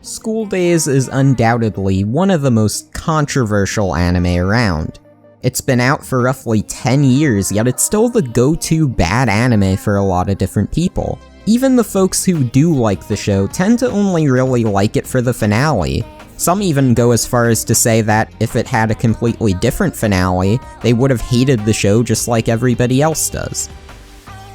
School Days is undoubtedly one of the most controversial anime around. It's been out for roughly 10 years, yet it's still the go-to bad anime for a lot of different people. Even the folks who do like the show tend to only really like it for the finale. Some even go as far as to say that if it had a completely different finale, they would have hated the show just like everybody else does.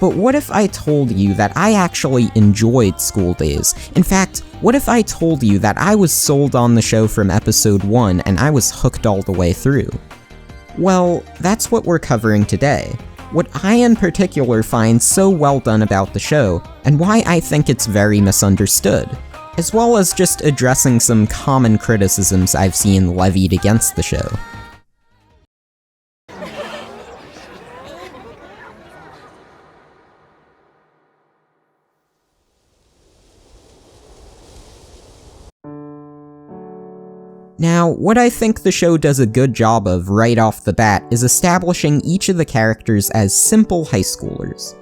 But what if I told you that I actually enjoyed School Days? In fact, what if I told you that I was sold on the show from episode 1 and I was hooked all the way through? Well, that's what we're covering today. What I in particular find so well done about the show, and why I think it's very misunderstood, as well as just addressing some common criticisms I've seen levied against the show. Now, what I think the show does a good job of right off the bat is establishing each of the characters as simple high schoolers.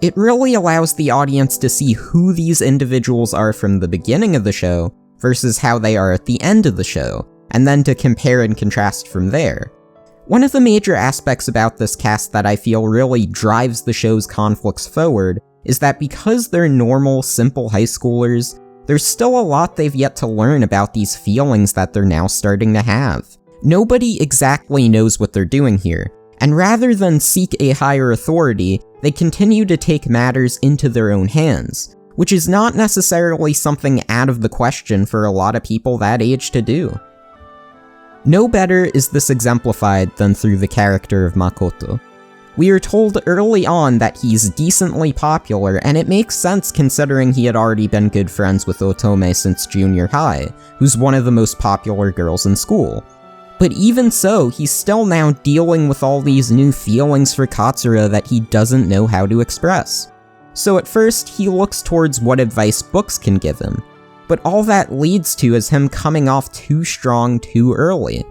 It really allows the audience to see who these individuals are from the beginning of the show versus how they are at the end of the show, and then to compare and contrast from there. One of the major aspects about this cast that I feel really drives the show's conflicts forward is that because they're normal, simple high schoolers, there's still a lot they've yet to learn about these feelings that they're now starting to have. Nobody exactly knows what they're doing here, and rather than seek a higher authority, they continue to take matters into their own hands, which is not necessarily something out of the question for a lot of people that age to do. No better is this exemplified than through the character of Makoto. We are told early on that he's decently popular, and it makes sense considering he had already been good friends with Otome since junior high, who's one of the most popular girls in school. But even so, he's still now dealing with all these new feelings for Katsura that he doesn't know how to express. So at first, he looks towards what advice books can give him, but all that leads to is him coming off too strong too early.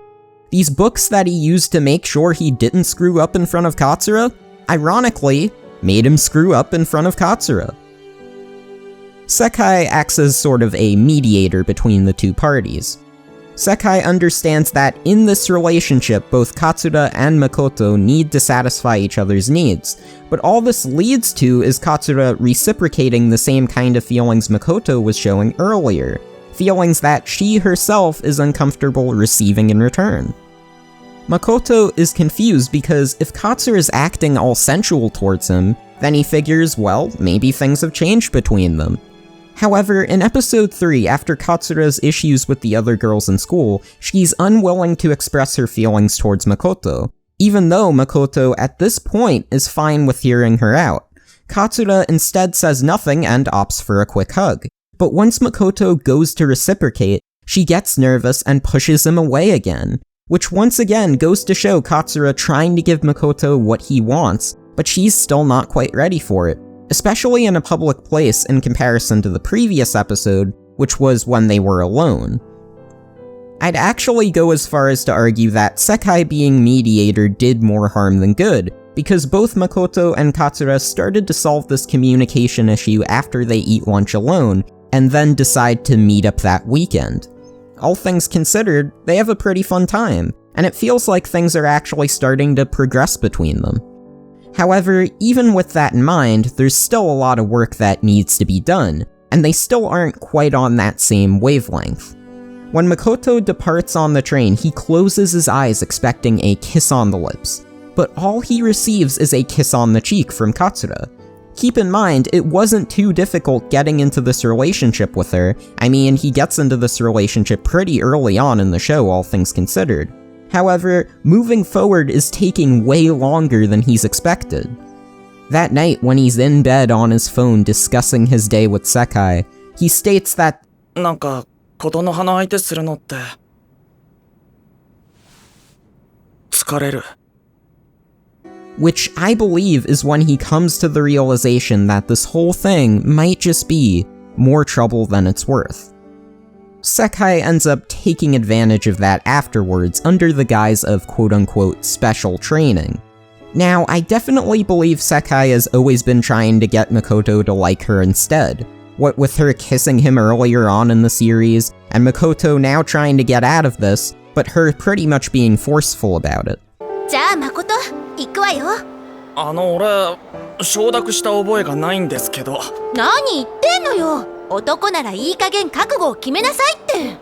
These books that he used to make sure he didn't screw up in front of Katsura, ironically, made him screw up in front of Katsura. Sekai acts as sort of a mediator between the two parties. Sekai understands that in this relationship, both Katsura and Makoto need to satisfy each other's needs, but all this leads to is Katsura reciprocating the same kind of feelings Makoto was showing earlier, feelings that she herself is uncomfortable receiving in return. Makoto is confused because if Katsura is acting all sensual towards him, then he figures, well, maybe things have changed between them. However, in episode 3, after Katsura's issues with the other girls in school, she's unwilling to express her feelings towards Makoto, even though Makoto at this point is fine with hearing her out. Katsura instead says nothing and opts for a quick hug. But once Makoto goes to reciprocate, she gets nervous and pushes him away again, which once again goes to show Katsura trying to give Makoto what he wants, but she's still not quite ready for it, especially in a public place in comparison to the previous episode, which was when they were alone. I'd actually go as far as to argue that Sekai being mediator did more harm than good, because both Makoto and Katsura started to solve this communication issue after they eat lunch alone, and then decide to meet up that weekend. All things considered, they have a pretty fun time, and it feels like things are actually starting to progress between them. However, even with that in mind, there's still a lot of work that needs to be done, and they still aren't quite on that same wavelength. When Makoto departs on the train, he closes his eyes expecting a kiss on the lips, but all he receives is a kiss on the cheek from Katsura. Keep in mind, it wasn't too difficult getting into this relationship with her. I mean, he gets into this relationship pretty early on in the show, all things considered. However, moving forward is taking way longer than he's expected. That night, when he's in bed on his phone discussing his day with Sekai, he states that, なんか Kotonohaの相手するのって、疲れる。 Which I believe is when he comes to the realization that this whole thing might just be more trouble than it's worth. Sekai ends up taking advantage of that afterwards under the guise of quote-unquote special training. Now, I definitely believe Sekai has always been trying to get Makoto to like her instead, what with her kissing him earlier on in the series, and Makoto now trying to get out of this, but her pretty much being forceful about it. じゃあ誠、行くわよ。俺、承諾した覚えがないんですけど。何言ってんのよ。男ならいい加減覚悟を決めなさいって。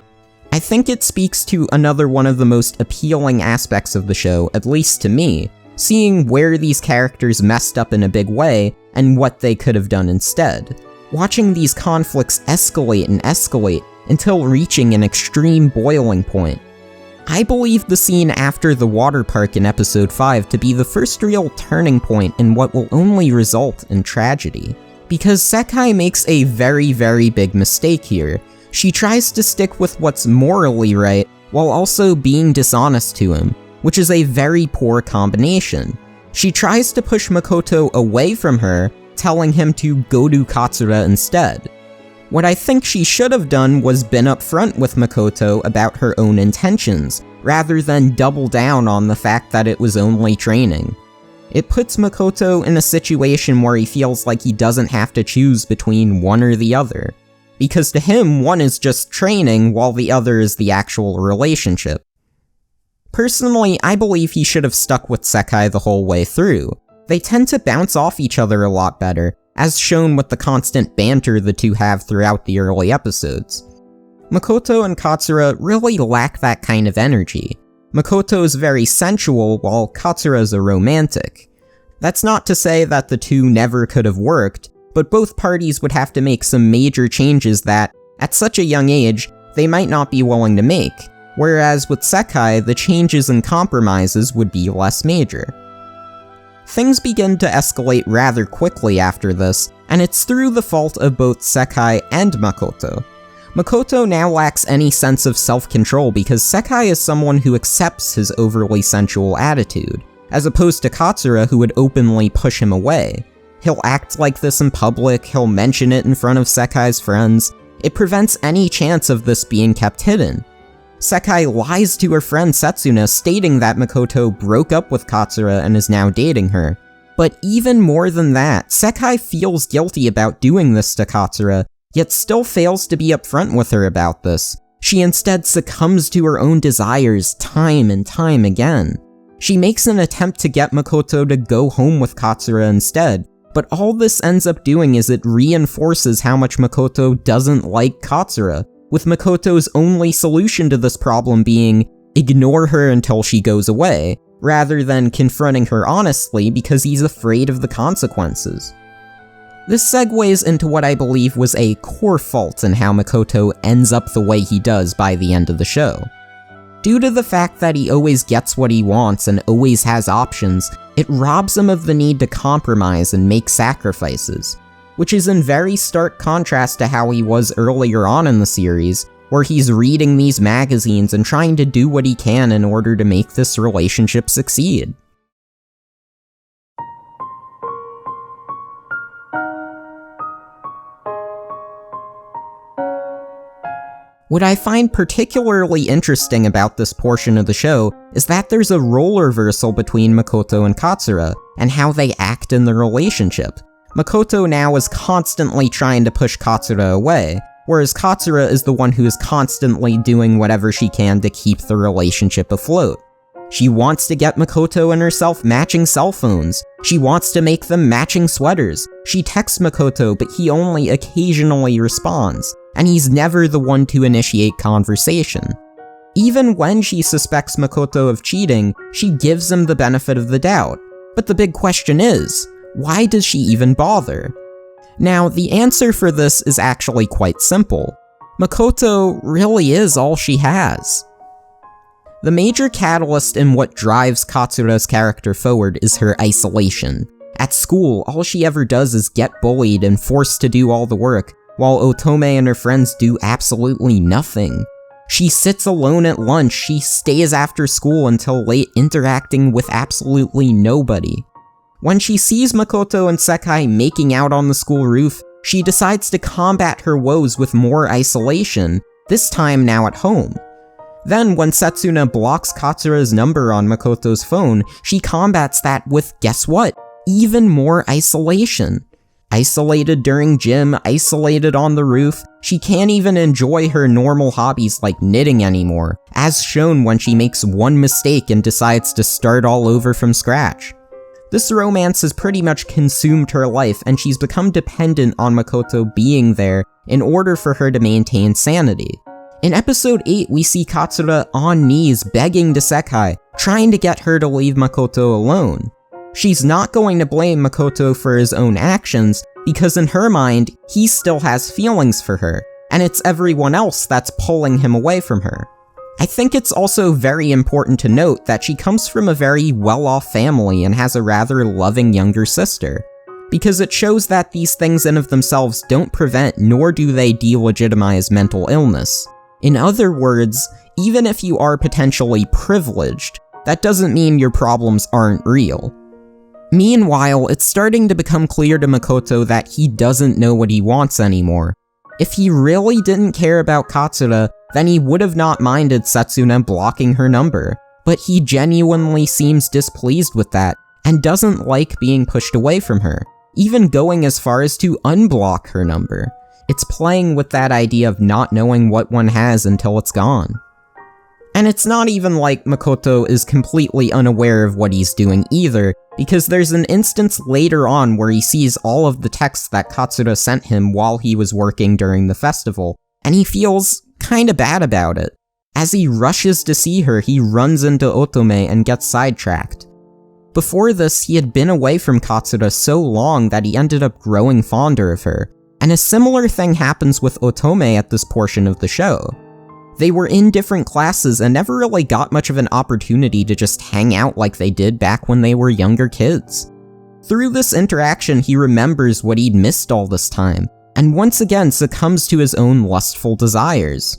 I think it speaks to another one of the most appealing aspects of the show, at least to me, seeing where these characters messed up in a big way and what they could have done instead. Watching these conflicts escalate and escalate until reaching an extreme boiling point. I believe the scene after the water park in episode 5 to be the first real turning point in what will only result in tragedy. Because Sekai makes a very, very big mistake here. She tries to stick with what's morally right while also being dishonest to him, which is a very poor combination. She tries to push Makoto away from her, telling him to go to Katsura instead. What I think she should have done was been upfront with Makoto about her own intentions, rather than double down on the fact that it was only training. It puts Makoto in a situation where he feels like he doesn't have to choose between one or the other, because to him, one is just training while the other is the actual relationship. Personally, I believe he should have stuck with Sekai the whole way through. They tend to bounce off each other a lot better, as shown with the constant banter the two have throughout the early episodes. Makoto and Katsura really lack that kind of energy. Makoto is very sensual, while Katsura is a romantic. That's not to say that the two never could have worked, but both parties would have to make some major changes that, at such a young age, they might not be willing to make, whereas with Sekai, the changes and compromises would be less major. Things begin to escalate rather quickly after this, and it's through the fault of both Sekai and Makoto. Makoto now lacks any sense of self-control because Sekai is someone who accepts his overly sensual attitude, as opposed to Katsura who would openly push him away. He'll act like this in public, he'll mention it in front of Sekai's friends. It prevents any chance of this being kept hidden. Sekai lies to her friend Setsuna stating that Makoto broke up with Katsura and is now dating her. But even more than that, Sekai feels guilty about doing this to Katsura, yet still fails to be upfront with her about this. She instead succumbs to her own desires time and time again. She makes an attempt to get Makoto to go home with Katsura instead, but all this ends up doing is it reinforces how much Makoto doesn't like Katsura, with Makoto's only solution to this problem being ignore her until she goes away, rather than confronting her honestly because he's afraid of the consequences. This segues into what I believe was a core fault in how Makoto ends up the way he does by the end of the show. Due to the fact that he always gets what he wants and always has options, it robs him of the need to compromise and make sacrifices, which is in very stark contrast to how he was earlier on in the series, where he's reading these magazines and trying to do what he can in order to make this relationship succeed. What I find particularly interesting about this portion of the show is that there's a role reversal between Makoto and Katsura, and how they act in the relationship. Makoto now is constantly trying to push Katsura away, whereas Katsura is the one who is constantly doing whatever she can to keep the relationship afloat. She wants to get Makoto and herself matching cell phones. She wants to make them matching sweaters. She texts Makoto, but he only occasionally responds, and he's never the one to initiate conversation. Even when she suspects Makoto of cheating, she gives him the benefit of the doubt. But the big question is, why does she even bother? Now, the answer for this is actually quite simple. Makoto really is all she has. The major catalyst in what drives Katsura's character forward is her isolation. At school, all she ever does is get bullied and forced to do all the work, while Otome and her friends do absolutely nothing. She sits alone at lunch, she stays after school until late interacting with absolutely nobody. When she sees Makoto and Sekai making out on the school roof, she decides to combat her woes with more isolation, this time now at home. Then, when Setsuna blocks Katsura's number on Makoto's phone, she combats that with, guess what? Even more isolation. Isolated during gym, isolated on the roof, she can't even enjoy her normal hobbies like knitting anymore, as shown when she makes one mistake and decides to start all over from scratch. This romance has pretty much consumed her life, and she's become dependent on Makoto being there in order for her to maintain sanity. In episode 8, we see Katsura on knees begging to Sekai, trying to get her to leave Makoto alone. She's not going to blame Makoto for his own actions, because in her mind, he still has feelings for her, and it's everyone else that's pulling him away from her. I think it's also very important to note that she comes from a very well-off family and has a rather loving younger sister, because it shows that these things in of themselves don't prevent nor do they delegitimize mental illness. In other words, even if you are potentially privileged, that doesn't mean your problems aren't real. Meanwhile, it's starting to become clear to Makoto that he doesn't know what he wants anymore. If he really didn't care about Katsura, then he would have not minded Setsuna blocking her number, but he genuinely seems displeased with that, and doesn't like being pushed away from her, even going as far as to unblock her number. It's playing with that idea of not knowing what one has until it's gone. And it's not even like Makoto is completely unaware of what he's doing either, because there's an instance later on where he sees all of the texts that Katsura sent him while he was working during the festival, and he feels kinda bad about it. As he rushes to see her, he runs into Otome and gets sidetracked. Before this, he had been away from Katsura so long that he ended up growing fonder of her, and a similar thing happens with Otome at this portion of the show. They were in different classes and never really got much of an opportunity to just hang out like they did back when they were younger kids. Through this interaction, he remembers what he'd missed all this time, and once again succumbs to his own lustful desires.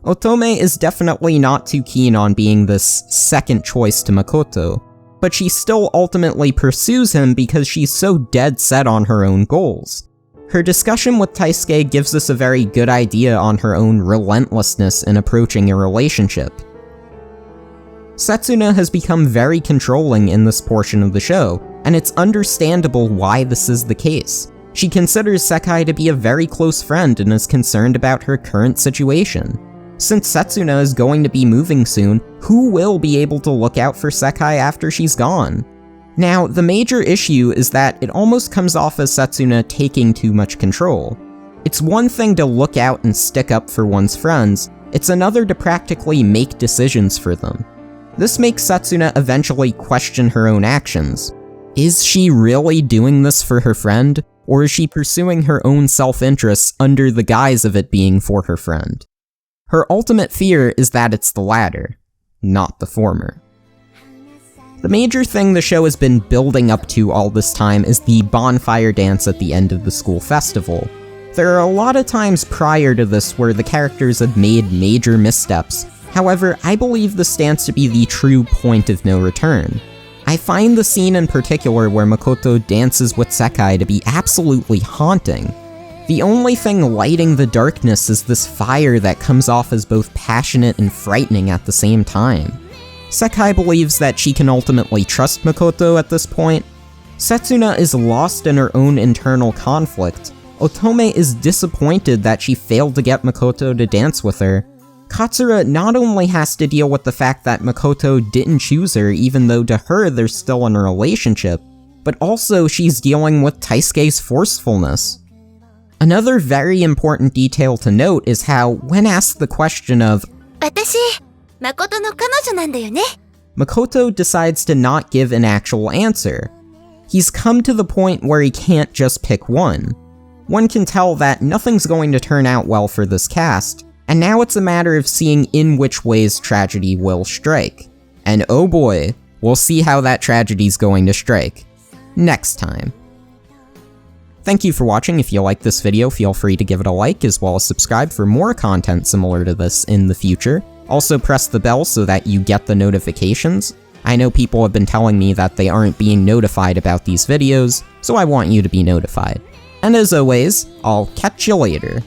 Otome is definitely not too keen on being this second choice to Makoto, but she still ultimately pursues him because she's so dead set on her own goals. Her discussion with Taisuke gives us a very good idea on her own relentlessness in approaching a relationship. Setsuna has become very controlling in this portion of the show, and it's understandable why this is the case. She considers Sekai to be a very close friend and is concerned about her current situation. Since Setsuna is going to be moving soon, who will be able to look out for Sekai after she's gone? Now, the major issue is that it almost comes off as Setsuna taking too much control. It's one thing to look out and stick up for one's friends, it's another to practically make decisions for them. This makes Setsuna eventually question her own actions. Is she really doing this for her friend, or is she pursuing her own self-interests under the guise of it being for her friend? Her ultimate fear is that it's the latter, not the former. The major thing the show has been building up to all this time is the bonfire dance at the end of the school festival. There are a lot of times prior to this where the characters have made major missteps, however, I believe this dance to be the true point of no return. I find the scene in particular where Makoto dances with Sekai to be absolutely haunting. The only thing lighting the darkness is this fire that comes off as both passionate and frightening at the same time. Sekai believes that she can ultimately trust Makoto at this point. Setsuna is lost in her own internal conflict. Otome is disappointed that she failed to get Makoto to dance with her. Katsura not only has to deal with the fact that Makoto didn't choose her even though to her they're still in a relationship, but also she's dealing with Taisuke's forcefulness. Another very important detail to note is how, when asked the question of, 私、誠の彼女なんだよね? Makoto decides to not give an actual answer. He's come to the point where he can't just pick one. One can tell that nothing's going to turn out well for this cast, and now it's a matter of seeing in which ways tragedy will strike. And oh boy, we'll see how that tragedy's going to strike. Next time. Thank you for watching. If you like this video, feel free to give it a like, as well as subscribe for more content similar to this in the future. Also press the bell so that you get the notifications. I know people have been telling me that they aren't being notified about these videos, so I want you to be notified. And as always, I'll catch you later.